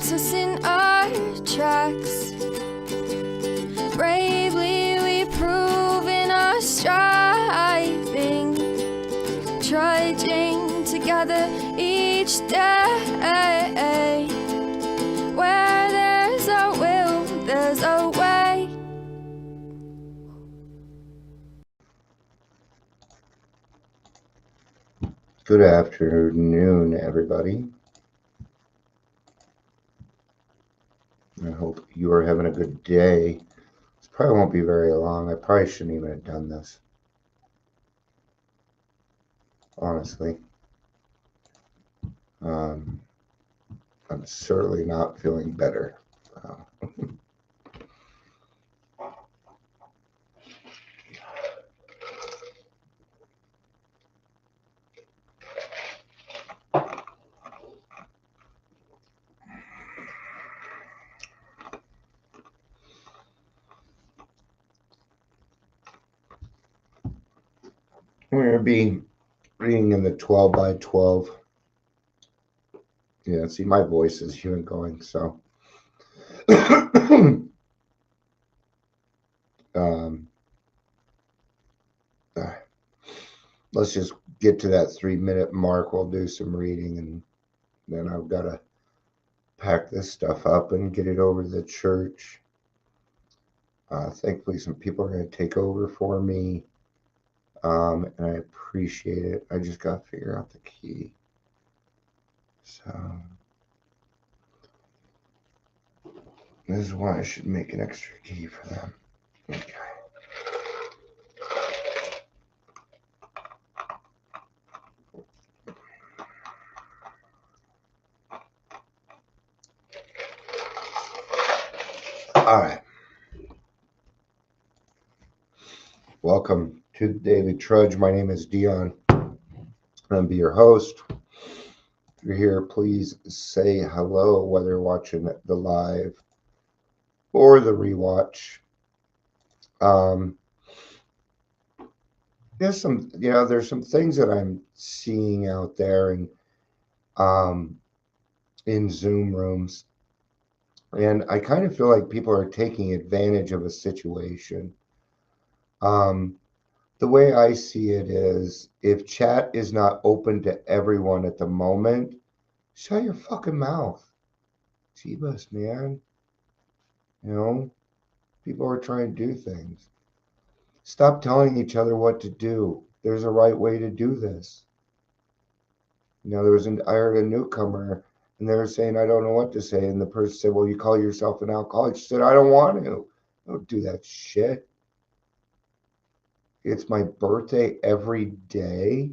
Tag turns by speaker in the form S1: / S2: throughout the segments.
S1: stops us in our tracks. Bravely we prove in our striving, trudging together each day. Where there's a will, there's a way.
S2: Good afternoon, everybody. I hope you are having a good day. This probably won't be very long. I probably shouldn't even have done this. Honestly. I'm certainly not feeling better. We're going to be reading in the 12 by 12. Yeah, see, my voice is even going, so. Let's just get to that 3-minute mark. We'll do some reading, and then I've got to pack this stuff up and get it over to the church. Thankfully, some people are going to take over for me, and I appreciate it. I just got to figure out the key. So this is why I should make an extra key for them. Okay. All right. Welcome to the Daily Trudge. My name is Dion. I'll be your host. If you're here, please say hello, whether you're watching the live or the rewatch. There's some things that I'm seeing out there and in Zoom rooms, and I kind of feel like people are taking advantage of a situation. The way I see it is, if chat is not open to everyone at the moment, shut your fucking mouth. Jeebus, man. You know, people are trying to do things. Stop telling each other what to do. There's a right way to do this. I heard a newcomer, and they were saying, I don't know what to say. And the person said, well, you call yourself an alcoholic. She said, I don't want to. Don't do that shit. It's my birthday every day.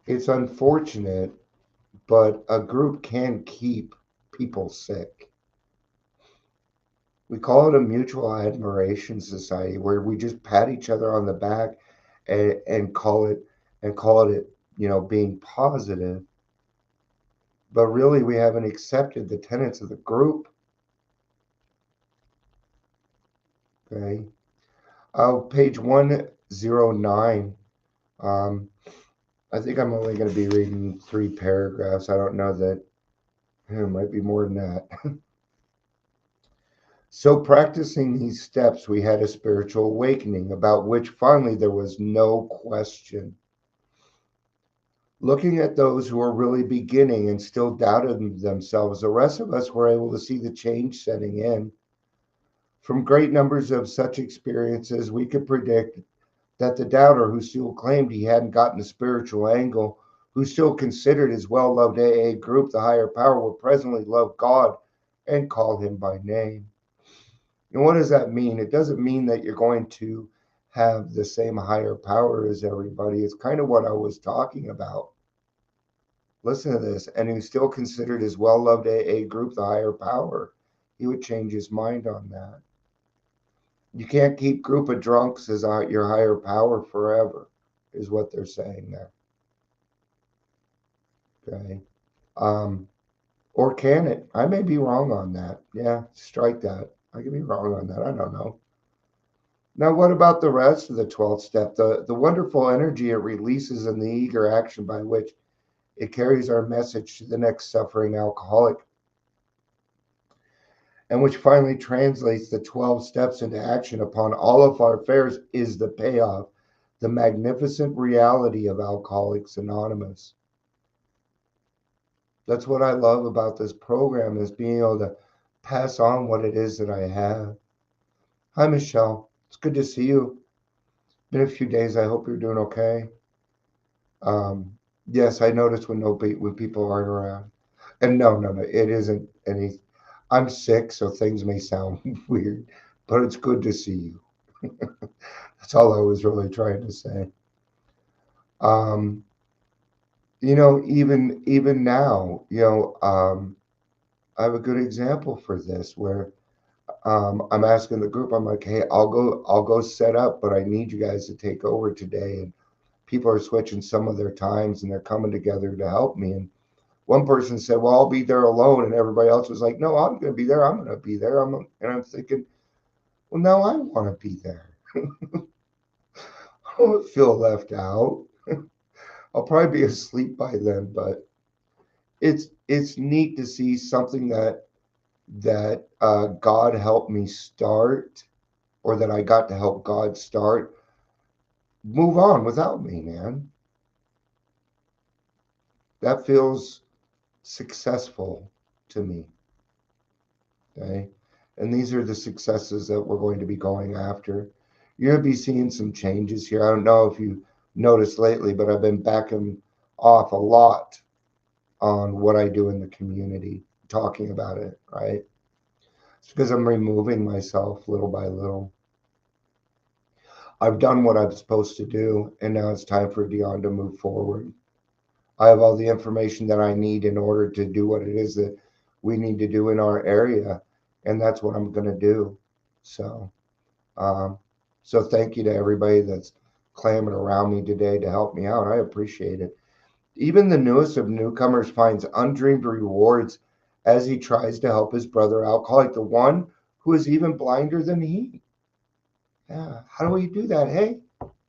S2: It's unfortunate, but a group can keep people sick. We call it a mutual admiration society, where we just pat each other on the back and call it being positive. But really, we haven't accepted the tenets of the group. Okay. Page 109. I think I'm only going to be reading 3 paragraphs. I don't know that it might be more than that. So practicing these steps, we had a spiritual awakening, about which finally there was no question. Looking at those who were really beginning and still doubted themselves, the rest of us were able to see the change setting in. From great numbers of such experiences, we could predict that the doubter, who still claimed he hadn't gotten the spiritual angle, who still considered his well-loved AA group the higher power, would presently love God and call him by name. And what does that mean? It doesn't mean that you're going to have the same higher power as everybody. It's kind of what I was talking about. Listen to this. And who still considered his well-loved AA group the higher power. He would change his mind on that. You can't keep group of drunks as your higher power forever, is what they're saying there. Okay. Or can it? I may be wrong on that. Yeah, strike that. I could be wrong on that. I don't know. Now, what about the rest of the 12th step? The wonderful energy it releases and the eager action by which It carries our message to the next suffering alcoholic, and which finally translates the 12 steps into action upon all of our affairs is the payoff, the magnificent reality of Alcoholics Anonymous. That's what I love about this program, is being able to pass on what it is that I have. Hi, Michelle. It's good to see you. Been a few days. I hope you're doing okay. Yes, I noticed when people aren't around. And no, it isn't any. I'm sick, so things may sound weird, but it's good to see you. That's all I was really trying to say. Um, even now, I have a good example for this where I'm asking the group. I'm like, hey, I'll go set up, but I need you guys to take over today. And people are switching some of their times, and they're coming together to help me. And one person said, well, I'll be there alone. And everybody else was like, no, I'm going to be there. I'm going to be there. And I'm thinking, well, now I want to be there. I don't feel left out. I'll probably be asleep by then, but it's neat to see something that God helped me start, or that I got to help God start, move on without me, man. That feels successful to me. Okay. And these are the successes that we're going to be going after. You're going to be seeing some changes here. I don't know if you noticed lately, but I've been backing off a lot on what I do in the community, talking about it, right? It's because I'm removing myself little by little. I've done what I'm supposed to do, and now it's time for Dion to move forward. I have all the information that I need in order to do what it is that we need to do in our area, and that's what I'm going to do. So, um, so thank you to everybody that's clamming around me today to help me out. I appreciate it. Even the newest of newcomers finds undreamed rewards as he tries to help his brother alcoholic, the one who is even blinder than he. Yeah, how do we do that? Hey,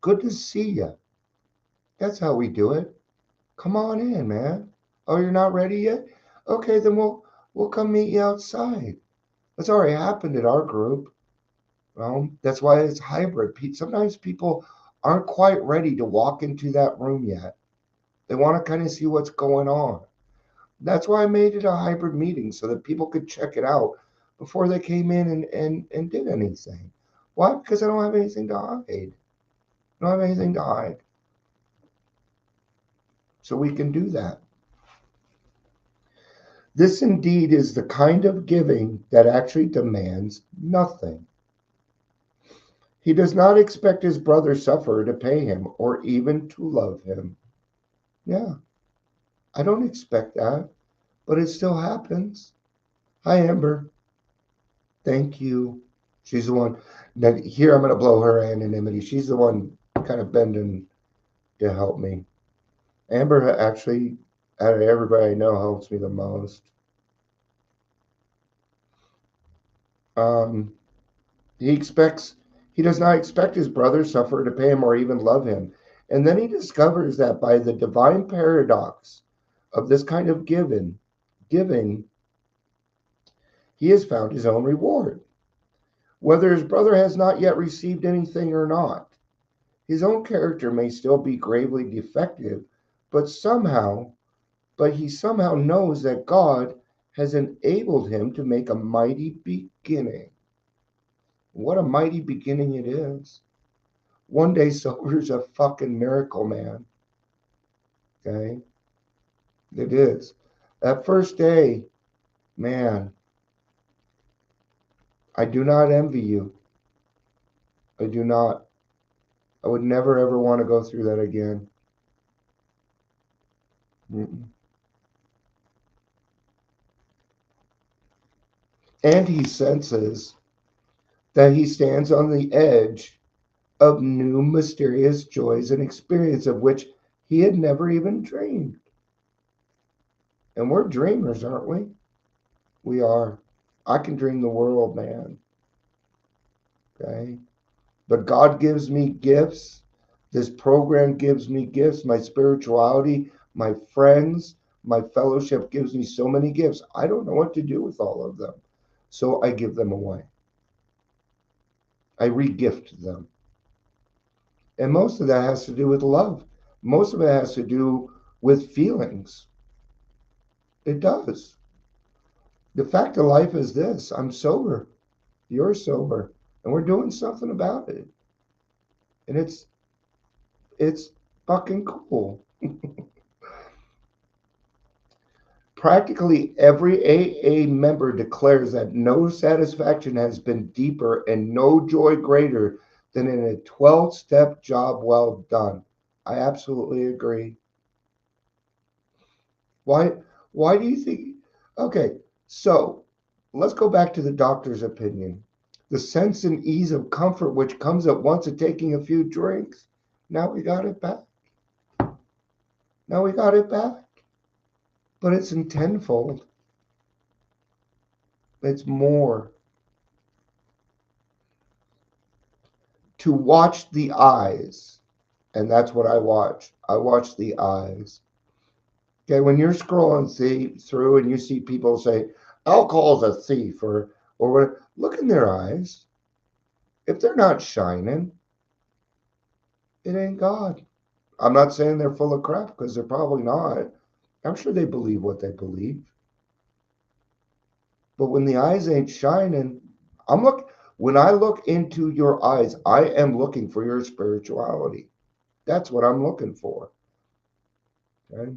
S2: good to see you. That's how we do it. Come on in, man. Oh, you're not ready yet? Okay, then we'll come meet you outside. That's already happened at our group. Well, that's why it's hybrid. Sometimes people aren't quite ready to walk into that room yet. They want to kind of see what's going on. That's why I made it a hybrid meeting, so that people could check it out before they came in and did anything. Why? Because I don't have anything to hide. I don't have anything to hide. So we can do that. This indeed is the kind of giving that actually demands nothing. He does not expect his brother sufferer to pay him or even to love him. Yeah, I don't expect that, but it still happens. Hi, Amber. Thank you. She's the one that here I'm going to blow her anonymity. She's the one kind of bending to help me. Amber actually, out of everybody I know, helps me the most. Um, he does not expect his brother suffer to pay him or even love him. And then he discovers that by the divine paradox of this kind of giving, he has found his own reward. Whether his brother has not yet received anything or not, his own character may still be gravely defective, but he somehow knows that God has enabled him to make a mighty beginning. What a mighty beginning it is. One day sober is a fucking miracle, man. Okay? It is. That first day, man, I do not envy you. I do not. I would never ever want to go through that again. Mm-mm. And he senses that he stands on the edge of new mysterious joys and experience of which he had never even dreamed. And we're dreamers, aren't we? We are. I can dream the world, man. Okay? But God gives me gifts. This program gives me gifts, my spirituality, my friends, my fellowship gives me so many gifts. I don't know what to do with all of them. So I give them away. I regift them. And most of that has to do with love. Most of it has to do with feelings. It does. The fact of life is this: I'm sober, you're sober, and we're doing something about it. And it's fucking cool. Practically every AA member declares that no satisfaction has been deeper and no joy greater than in a 12-step job well done. I absolutely agree. Why why do you think okay, so let's go back to the doctor's opinion. The sense and ease of comfort which comes at once of taking a few drinks. Now we got it back. Now we got it back. But it's in tenfold. It's more. To watch the eyes. And that's what I watch. I watch the eyes. Okay, when you're scrolling through and you see people say, alcohol's a thief or what, look in their eyes. If they're not shining, it ain't God. I'm not saying they're full of crap because they're probably not. I'm sure they believe what they believe. But when the eyes ain't shining, when I look into your eyes, I am looking for your spirituality. That's what I'm looking for. Okay?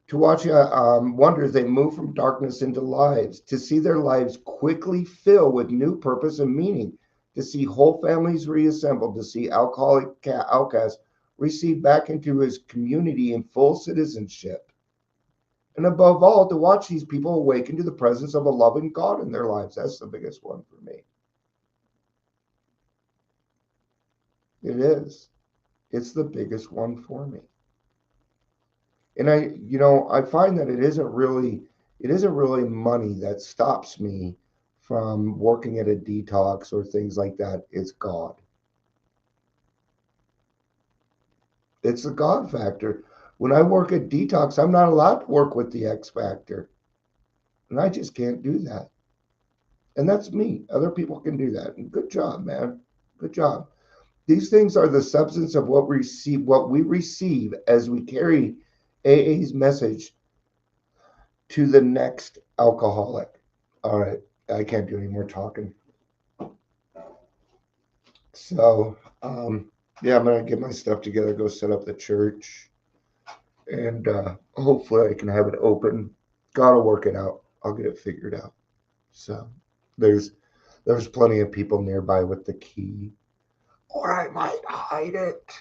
S2: To watch wonders they move from darkness into lives, to see their lives quickly fill with new purpose and meaning, to see whole families reassembled, to see alcoholic outcasts received back into his community in full citizenship, and above all, to watch these people awaken to the presence of a loving God in their lives. That's the biggest one for me. It is. It's the biggest one for me. And I find that it isn't really money that stops me from working at a detox or things like that. It's God. It's the God factor. When I work at detox, I'm not allowed to work with the X factor. And I just can't do that. And that's me. Other people can do that. And good job, man. Good job. These things are the substance of what we receive as we carry AA's message to the next alcoholic. All right, I can't do any more talking. So, yeah, I'm gonna get my stuff together, go set up the church, and hopefully I can have it open. Gotta work it out. I'll get it figured out. So, there's there's plenty of people nearby with the key, or I might hide it.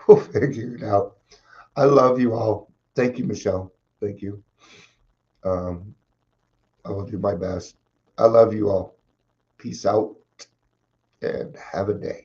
S2: We'll figure it out. I love you all. Thank you, Michelle. Thank you. Um, I will do my best. I love you all. Peace out and have a day.